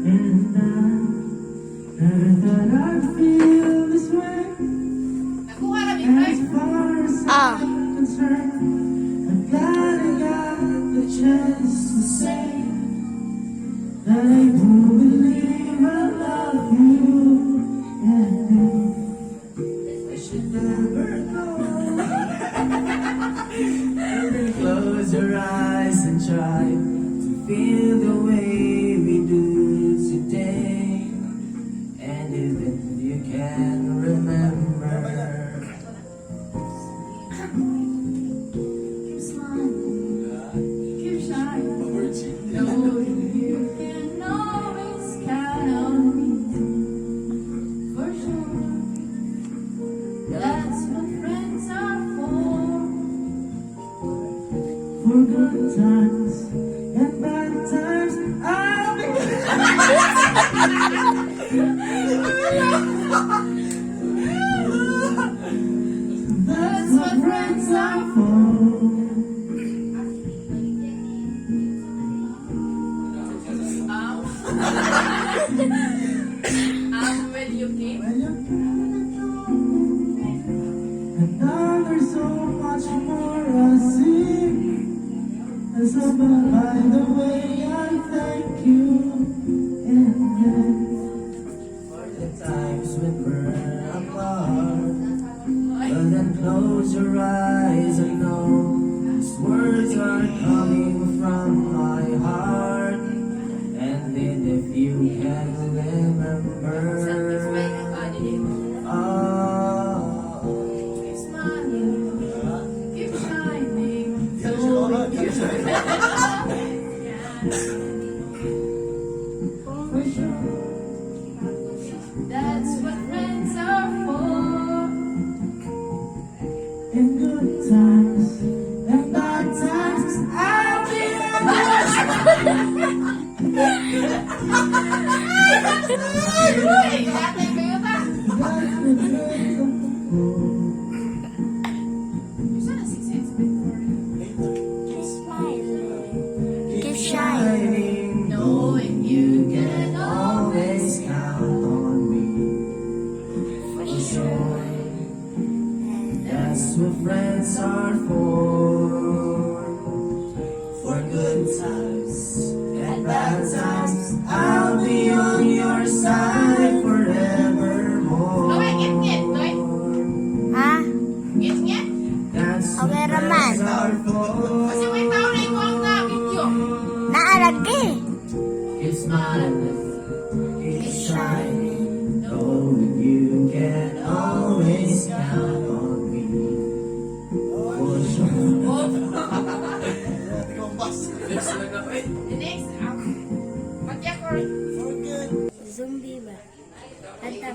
And I never thought I'd feel this way. As far as I'm concerned, I'm glad I got the chance to say that I do believe I love you. And I should never know. Close your eyes and try to feel the way we do today. And even if you can remember, Keep smiling, keep shining. Know you can always count on me. For sure, that's what friends are for. for good times and bad times, I'll be. That's what friends are for. When you came. And now there's so much more I see. And so, by the way, I thank you. And then, for the times when we're apart, but then close your eyes and know these words are coming from my heart. And then if you can remember, oh, Keep smiling, keep shining. So for sure, that's what friends are for. in good times and bad times, I'll be Keep shining, knowing you can always count on me. for sure. That's what friends are for good times and bad times, I'll be on your side forevermore. Ha? That's what Okay, Roman. friends are for. Naalagi. Keep smiling, keep shining, knowing you can always count on me. For sure. The next, Zombie ba? Kanta